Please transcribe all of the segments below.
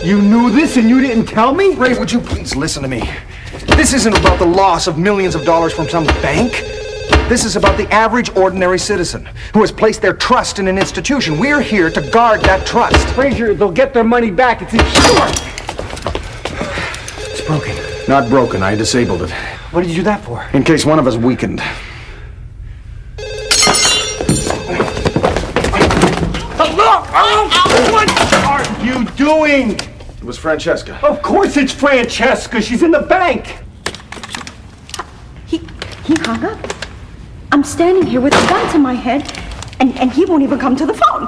You knew this and you didn't tell me? Ray, would you please listen to me? This isn't about the loss of millions of dollars from some bank. This is about the average, ordinary citizen who has placed their trust in an institution. We're here to guard that trust. Frazier, they'll get their money back. It's insured. It's broken. Not broken. I disabled it. What did you do that for? In case one of us weakened. What are you doing? It was Francesca. Of course it's Francesca. She's in the bank. He hung up. I'm standing here with a gun to my head, and he won't even come to the phone.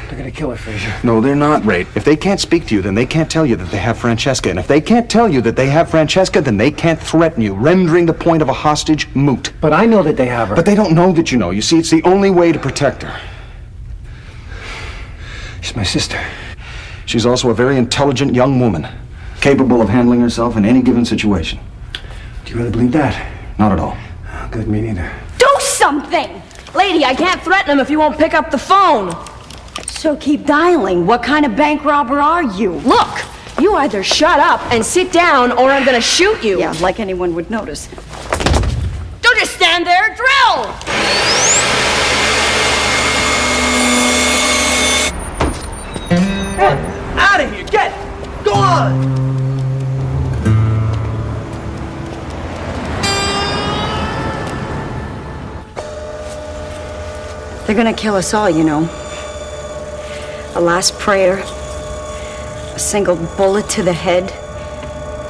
They're gonna kill her, Frazier. No, they're not, Ray. If they can't speak to you, then they can't tell you that they have Francesca. And if they can't tell you that they have Francesca, then they can't threaten you, rendering the point of a hostage moot. But I know that they have her. But they don't know that you know. You see, it's the only way to protect her. She's my sister. She's also a very intelligent young woman, capable of handling herself in any given situation. Do you really believe that? Not at all. Oh, good, me neither. Do something! Lady, I can't threaten him if you won't pick up the phone. So keep dialing. What kind of bank robber are you? Look, you either shut up and sit down or I'm gonna shoot you. Yeah, like anyone would notice. Don't just stand there, drill! Out of here! Get! Go on! They're gonna kill us all, you know. A last prayer. A single bullet to the head.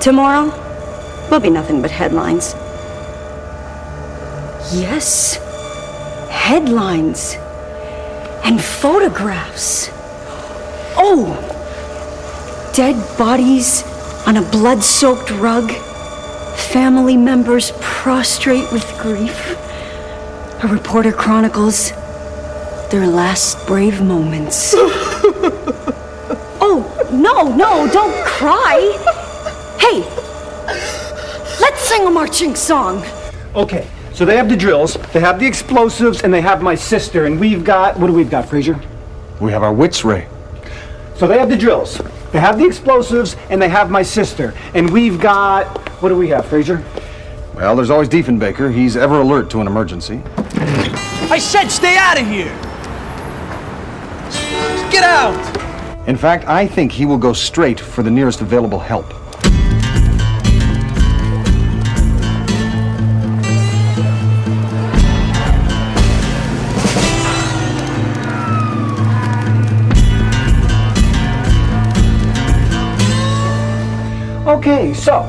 Tomorrow, will be nothing but headlines. Yes. Headlines. And photographs. Oh! Dead bodies on a blood-soaked rug. Family members prostrate with grief. A reporter chronicles their last brave moments. Oh, no, don't cry. Hey, let's sing a marching song. Okay, so they have the drills, they have the explosives, and they have my sister, and we've got... What do we got, Frazier? We have our wits, Ray. So they have the drills, they have the explosives, and they have my sister. And we've got... What do we have, Frazier? Well, there's always Diefenbaker. He's ever alert to an emergency. I said stay out of here! Get out! In fact, I think he will go straight for the nearest available help. Okay, so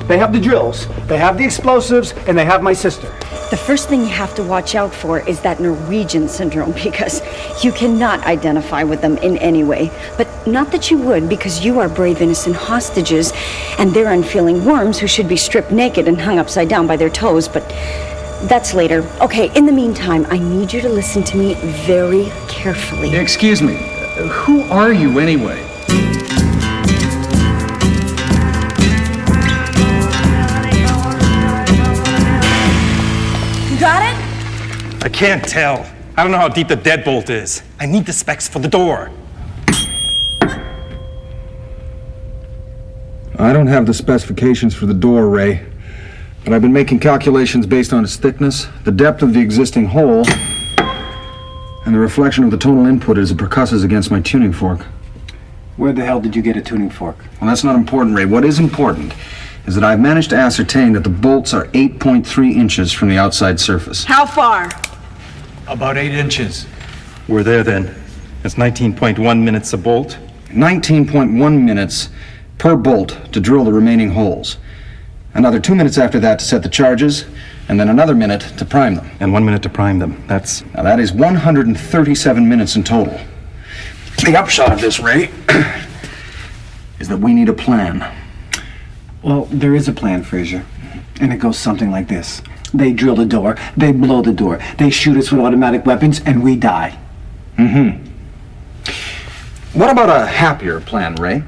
they have the drills, they have the explosives, and they have my sister. The first thing you have to watch out for is that Norwegian syndrome, because you cannot identify with them in any way. But not that you would, because you are brave, innocent hostages, and they're unfeeling worms who should be stripped naked and hung upside down by their toes, but that's later. Okay, in the meantime, I need you to listen to me very carefully. Excuse me, who are you anyway? Got it? I can't tell. I don't know how deep the deadbolt is. I need the specs for the door. I don't have the specifications for the door, Ray. But I've been making calculations based on its thickness, the depth of the existing hole, and the reflection of the total input as it percusses against my tuning fork. Where the hell did you get a tuning fork? Well, that's not important, Ray. What is important is that I've managed to ascertain that the bolts are 8.3 inches from the outside surface. How far? About 8 inches. We're there then. It's 19.1 minutes a bolt. 19.1 minutes per bolt to drill the remaining holes. Another 2 minutes after that to set the charges, and then another minute to prime them. And 1 minute to prime them. Now that is 137 minutes in total. The upshot of this, Ray, is that we need a plan. Well, there is a plan, Frazier. And it goes something like this. They drill the door, they blow the door, they shoot us with automatic weapons, and we die. Mm-hmm. What about a happier plan, Ray?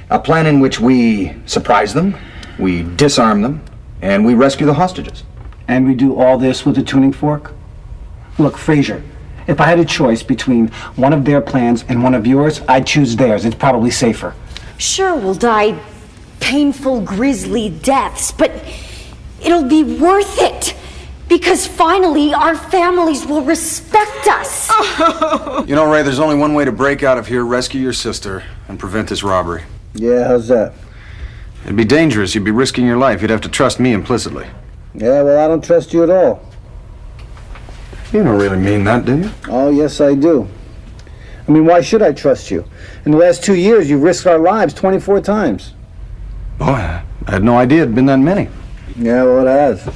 A plan in which we surprise them, we disarm them, and we rescue the hostages. And we do all this with a tuning fork? Look, Frazier, if I had a choice between one of their plans and one of yours, I'd choose theirs. It's probably safer. Sure, we'll die painful, grisly deaths, but it'll be worth it. Because finally, our families will respect us. You know, Ray, there's only one way to break out of here, rescue your sister, and prevent this robbery. Yeah, how's that? It'd be dangerous. You'd be risking your life. You'd have to trust me implicitly. Yeah, well, I don't trust you at all. You don't really mean that, do you? Oh, yes, I do. I mean, why should I trust you? In the last 2 years, you've risked our lives 24 times. Oh, I had no idea it'd been that many. Yeah, well, it has.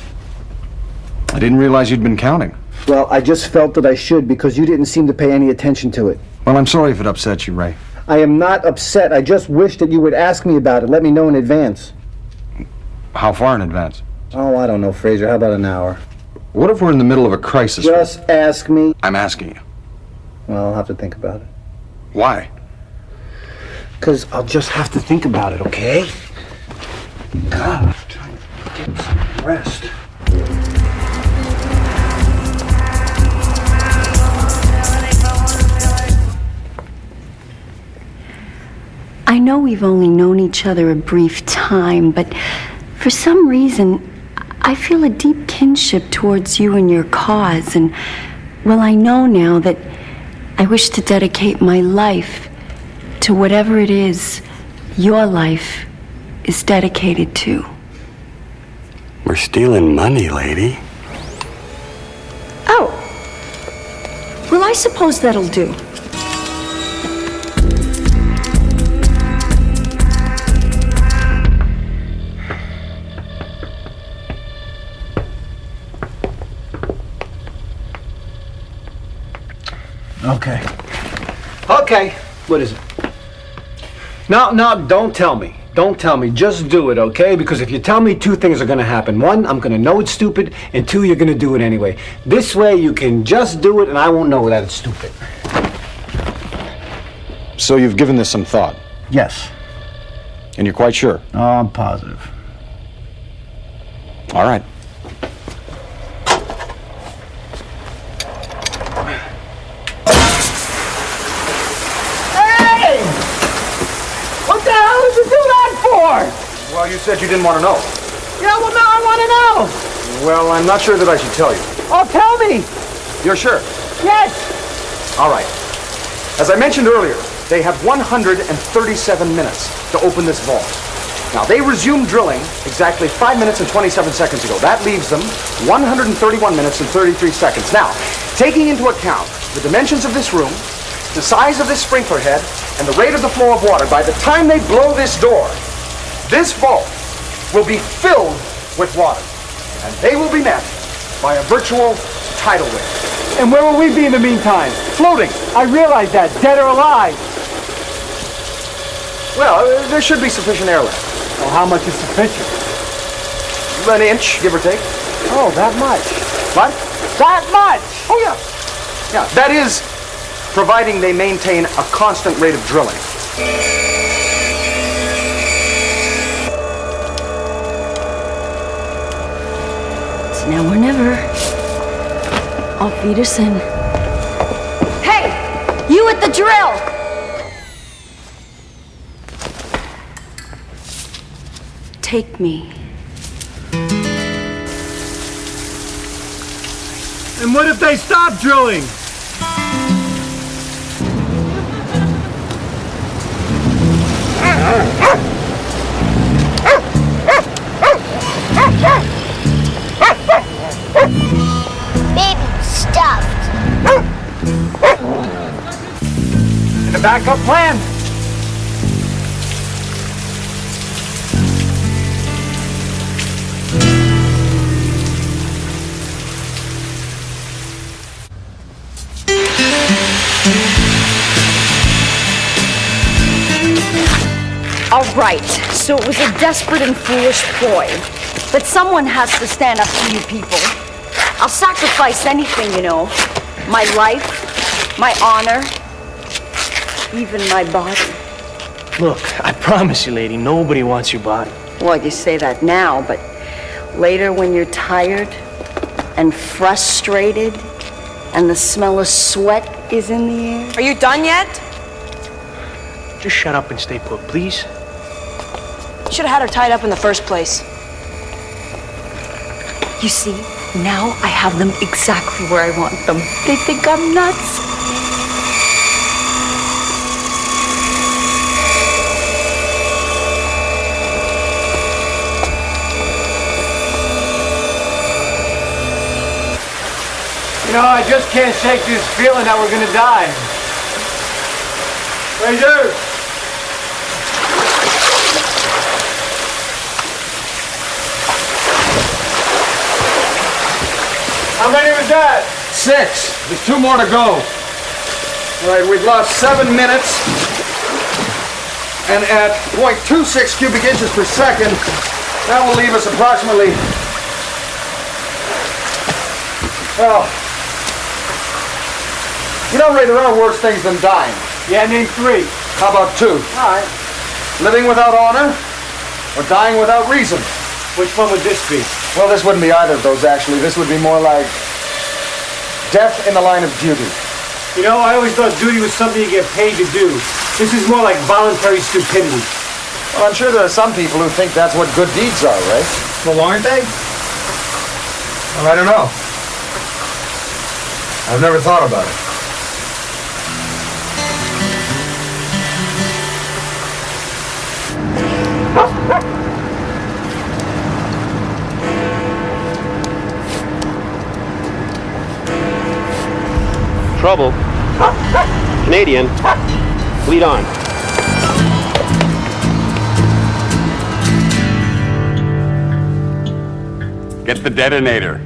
I didn't realize you'd been counting. Well, I just felt that I should because you didn't seem to pay any attention to it. Well, I'm sorry if it upset you, Ray. I am not upset. I just wish that you would ask me about it. Let me know in advance. How far in advance? Oh, I don't know, Fraser. How about an hour? What if we're in the middle of a crisis? Just ask me. I'm asking you. Well, I'll have to think about it. Why? Because I'll just have to think about it, okay? God, I'm trying to get some rest. I know we've only known each other a brief time, but for some reason, I feel a deep kinship towards you and your cause, and, well, I know now that I wish to dedicate my life to whatever it is your life is dedicated to. We're stealing money, lady. Oh. Well, I suppose that'll do. Okay. Okay. What is it? No, don't tell me. Don't tell me. Just do it, okay? Because if you tell me, two things are going to happen. One, I'm going to know it's stupid, and two, you're going to do it anyway. This way, you can just do it, and I won't know that it's stupid. So you've given this some thought? Yes. And you're quite sure? Oh, I'm positive. All right. Well, you said you didn't want to know. Yeah, well, now I want to know. Well, I'm not sure that I should tell you. Oh, tell me. You're sure? Yes. All right. As I mentioned earlier, they have 137 minutes to open this vault. Now, they resumed drilling exactly 5 minutes and 27 seconds ago. That leaves them 131 minutes and 33 seconds. Now, taking into account the dimensions of this room, the size of this sprinkler head, and the rate of the flow of water, by the time they blow this door, this vault will be filled with water, and they will be met by a virtual tidal wave. And where will we be in the meantime? Floating. I realize that, dead or alive. Well, there should be sufficient airlift. Well, how much is sufficient? An inch, give or take. Oh, that much. What? That much! Oh, yeah. Yeah, that is, providing they maintain a constant rate of drilling. It's now or never. Auf Wiedersehen. Hey! You at the drill! Take me. And what if they stop drilling? Baby stuffed. And a backup plan. All right, so it was a desperate and foolish ploy. But someone has to stand up to you people. I'll sacrifice anything, you know. My life, my honor, even my body. Look, I promise you, lady, nobody wants your body. Well, you say that now, but later when you're tired and frustrated and the smell of sweat is in the air. Are you done yet? Just shut up and stay put, please. Should have had her tied up in the first place. You see, now I have them exactly where I want them. They think I'm nuts. You know, I just can't shake this feeling that we're gonna die. Fraser! How many was that? 6. There's 2 more to go. All right, we've lost 7 minutes. And at 0.26 cubic inches per second, that will leave us approximately, well, you know, Ray, there are worse things than dying. Yeah, name 3. How about 2? All right. Living without honor or dying without reason? Which one would this be? Well, this wouldn't be either of those, actually. This would be more like death in the line of duty. You know, I always thought duty was something you get paid to do. This is more like voluntary stupidity. Well, I'm sure there are some people who think that's what good deeds are, right? Well, aren't they? Well, I don't know. I've never thought about it. Trouble. Canadian. Lead on. Get the detonator.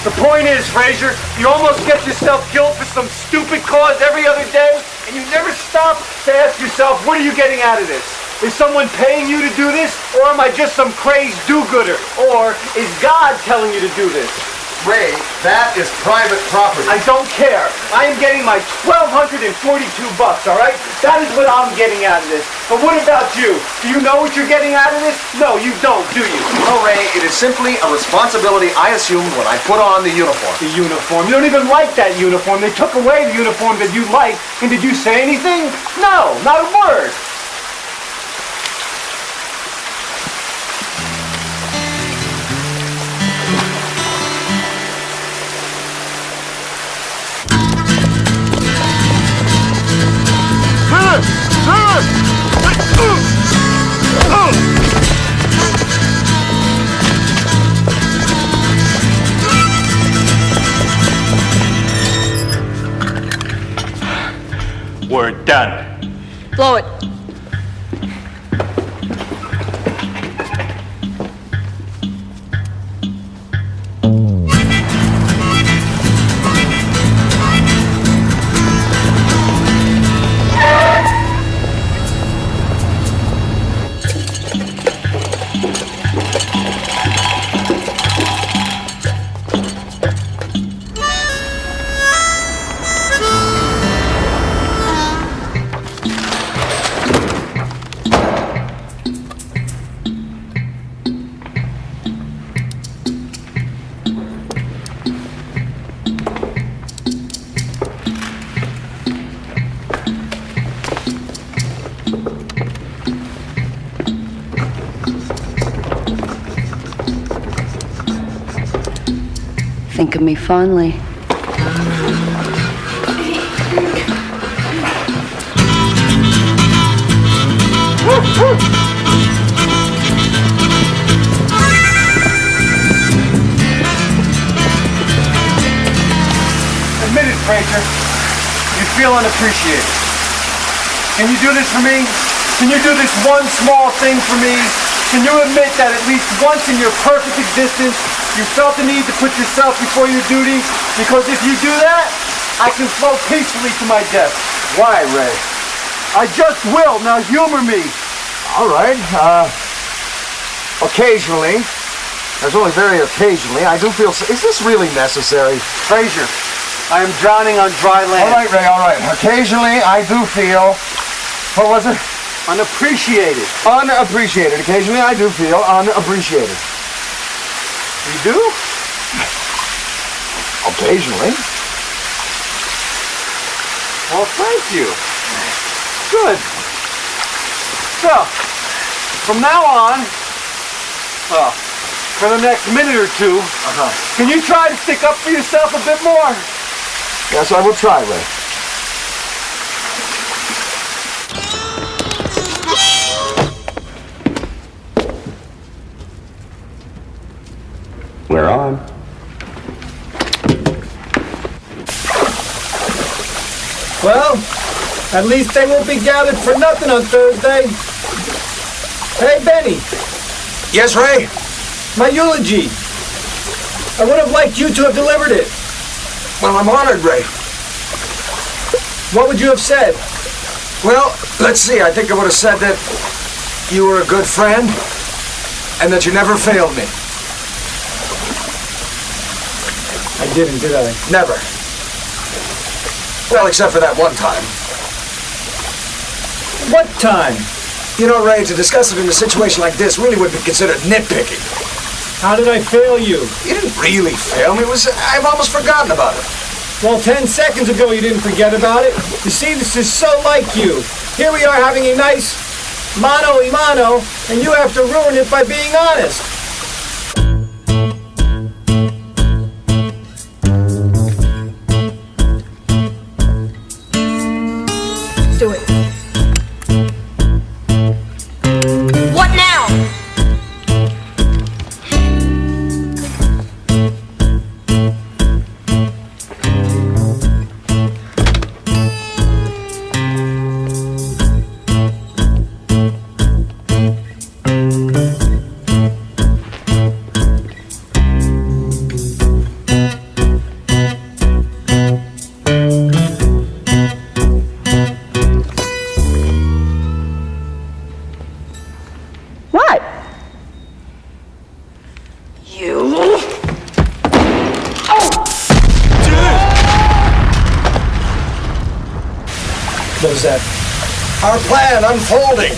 The point is, Fraser, you almost get yourself killed for some stupid cause every other day, and you never stop to ask yourself, what are you getting out of this? Is someone paying you to do this, or am I just some crazed do-gooder? Or is God telling you to do this? Ray, that is private property. I don't care. I am getting my $1,242, all right? That is what I'm getting out of this. But what about you? Do you know what you're getting out of this? No, you don't, do you? No, Ray, it is simply a responsibility I assumed when I put on the uniform. The uniform. You don't even like that uniform. They took away the uniform that you liked. And did you say anything? No, not a word. We're done. Blow it. Think of me fondly. Admit it, Fraser. You feel unappreciated. Can you do this for me? Can you do this one small thing for me? Can you admit that at least once in your perfect existence, you felt the need to put yourself before your duty? Because if you do that, I can float peacefully to my death. Why, Ray? I just will. Now humor me. All right, occasionally, there's only very occasionally, I do feel, is this really necessary? Fraser, I am drowning on dry land. All right, Ray, all right. Occasionally, I do feel... What was it? Unappreciated. Unappreciated. Occasionally, I do feel unappreciated. You do? Occasionally. Well, thank you. Good. So, from now on, well, for the next minute or two, can you try to stick up for yourself a bit more? Yes, I will try, Ray. We're on. Well, at least they won't be gathered for nothing on Thursday. Hey, Benny. Yes, Ray? My eulogy. I would have liked you to have delivered it. Well, I'm honored, Ray. What would you have said? Well, let's see. I think I would have said that you were a good friend and that you never failed me. I didn't, did I? Never. Well, except for that one time. What time? You know, Ray, to discuss it in a situation like this really would be considered nitpicking. How did I fail you? You didn't really fail me. I've almost forgotten about it. Well, 10 seconds ago you didn't forget about it. You see, this is so like you. Here we are having a nice mano a mano, and you have to ruin it by being honest. Do it. What now? What? What was that? Our plan unfolding.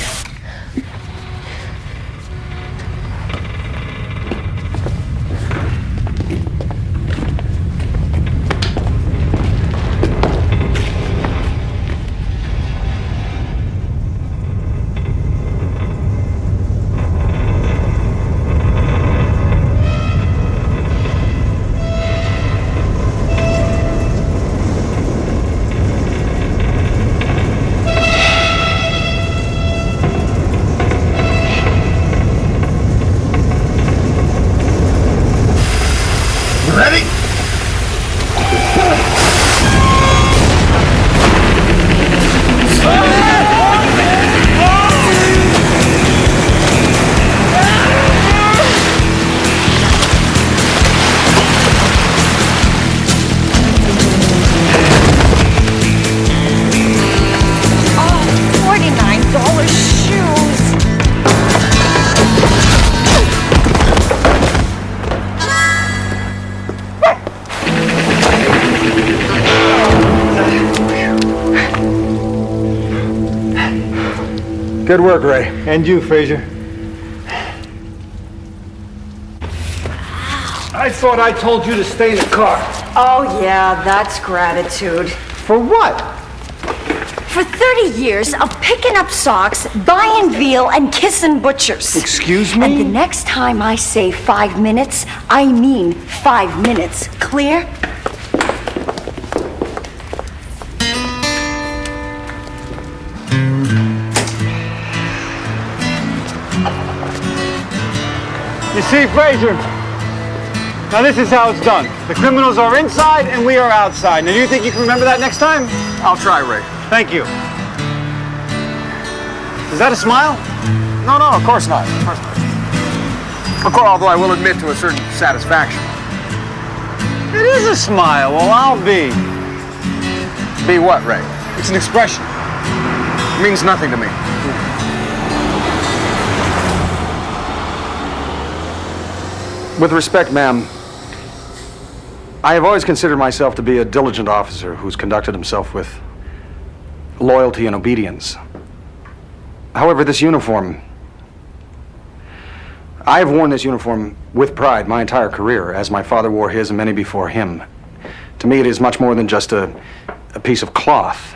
Ready? $49 shoes. Good work, Ray. And you, Fraser. I thought I told you to stay in the car. Oh, yeah, that's gratitude. For what? For 30 years of picking up socks, buying veal, and kissing butchers. Excuse And the me? next time I say 5 minutes, I mean 5 minutes. Clear? You see, Fraser, now this is how it's done. The criminals are inside and we are outside. Now, do you think you can remember that next time? I'll try, Ray. Thank you. Is that a smile? No, of course not. Of course not. Of course, although I will admit to a certain satisfaction. It is a smile. Well, I'll be. Be what, Ray? It's an expression. It means nothing to me. With respect, ma'am, I have always considered myself to be a diligent officer who's conducted himself with loyalty and obedience. However, this uniform, I have worn this uniform with pride my entire career, as my father wore his and many before him. To me, it is much more than just a piece of cloth.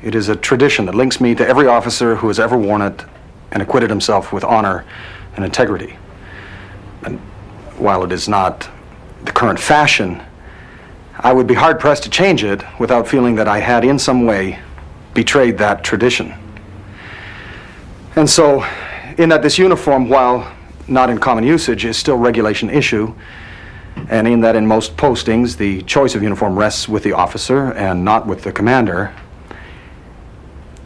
It is a tradition that links me to every officer who has ever worn it and acquitted himself with honor and integrity. And while it is not the current fashion, I would be hard-pressed to change it without feeling that I had in some way betrayed that tradition. And so, in that this uniform, while not in common usage, is still regulation issue, and in that in most postings the choice of uniform rests with the officer and not with the commander,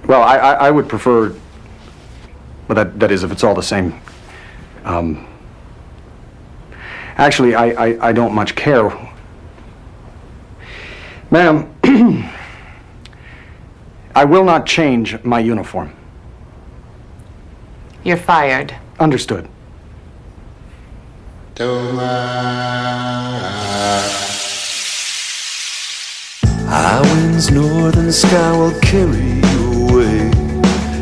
well, I would prefer, well, that is, if it's all the same. Actually, I don't much care. Ma'am, I will not change my uniform. You're fired. Understood. High winds north and the sky will carry you away.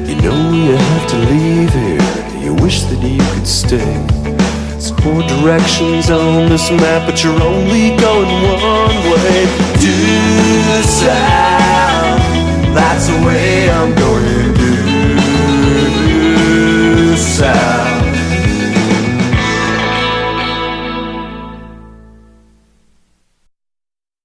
You know you have to leave here. You wish that you could stay. There's 4 directions on this map, but you're only going one way. Due south, that's the way